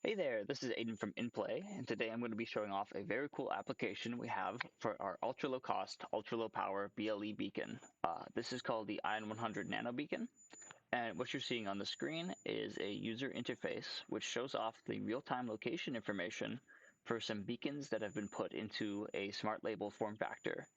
Hey there, this is Aiden from InPlay, and today I'm going to be showing off a very cool application we have for our ultra low cost, ultra low power BLE beacon. This is called the IN100 Nano Beacon, and what you're seeing on the screen is a user interface which shows off the real-time location information for some beacons that have been put into a smart label form factor.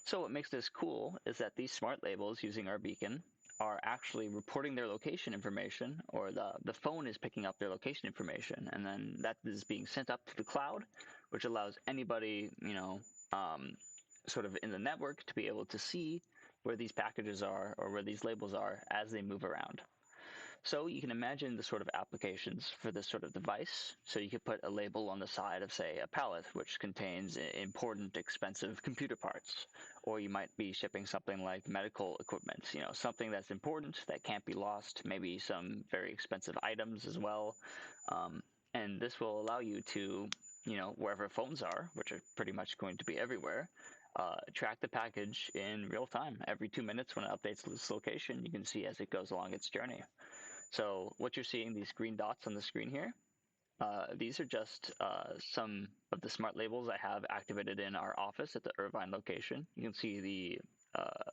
So what makes this cool is that these smart labels using our beacon are actually reporting their location information, or the phone is picking up their location information, and then that is being sent up to the cloud, which allows anybody, sort of in the network to be able to see where these packages are or where these labels are as they move around. So you can imagine the sort of applications for this sort of device. So you could put a label on the side of, say, a pallet, which contains important, expensive computer parts. Or you might be shipping something like medical equipment, something that's important that can't be lost, maybe some very expensive items as well. And this will allow you to, wherever phones are, which are pretty much going to be everywhere, track the package in real time. Every 2 minutes when it updates this location, you can see as it goes along its journey. So what you're seeing, these green dots on the screen here, these are just some of the smart labels I have activated in our office at the Irvine location. You can see the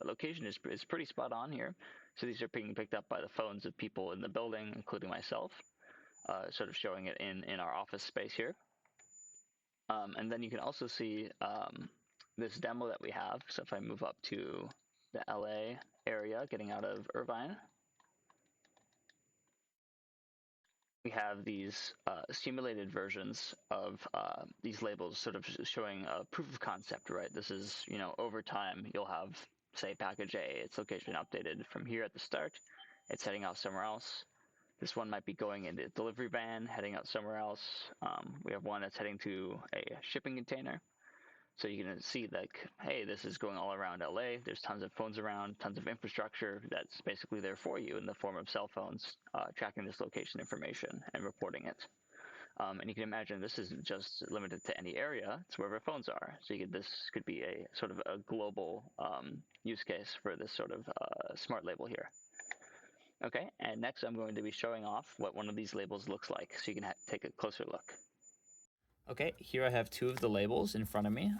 location is pretty spot on here. So these are being picked up by the phones of people in the building, including myself, sort of showing it in our office space here. And then you can also see this demo that we have. So if I move up to the LA area, getting out of Irvine, we have these simulated versions of these labels sort of showing a proof of concept, right? This is, over time, you'll have, say, package A, its location updated from here at the start. It's heading out somewhere else. This one might be going in the delivery van, heading out somewhere else. We have one that's heading to a shipping container. So you can see like, hey, this is going all around LA. There's tons of phones around, tons of infrastructure that's basically there for you in the form of cell phones, tracking this location information and reporting it. And you can imagine this isn't just limited to any area, it's wherever phones are. So this could be a sort of a global use case for this sort of smart label here. Okay, and next I'm going to be showing off what one of these labels looks like so you can take a closer look. Okay, here I have two of the labels in front of me.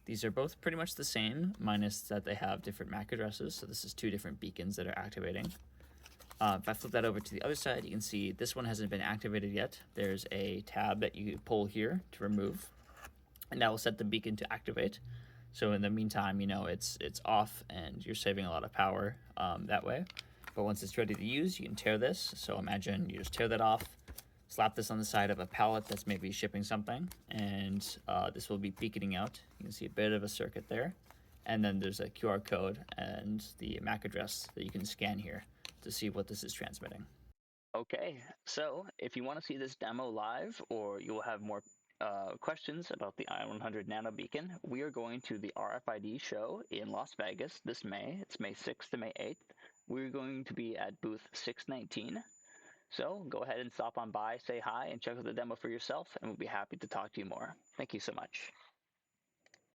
These are both pretty much the same, minus that they have different MAC addresses. So this is two different beacons that are activating. If I flip that over to the other side, you can see this one hasn't been activated yet. There's a tab that you pull here to remove, and that will set the beacon to activate. So in the meantime, it's off and you're saving a lot of power that way. But once it's ready to use, you can tear this. So imagine you just tear that off, slap this on the side of a pallet that's maybe shipping something, and this will be beaconing out. You can see a bit of a circuit there. And then there's a QR code and the MAC address that you can scan here to see what this is transmitting. Okay, so if you want to see this demo live, or you will have more questions about the IN100 Nano Beacon, we are going to the RFID show in Las Vegas this May. It's May 6th to May 8th. We're going to be at booth 619. So go ahead and stop on by, say hi, and check out the demo for yourself, and we'll be happy to talk to you more. Thank you so much.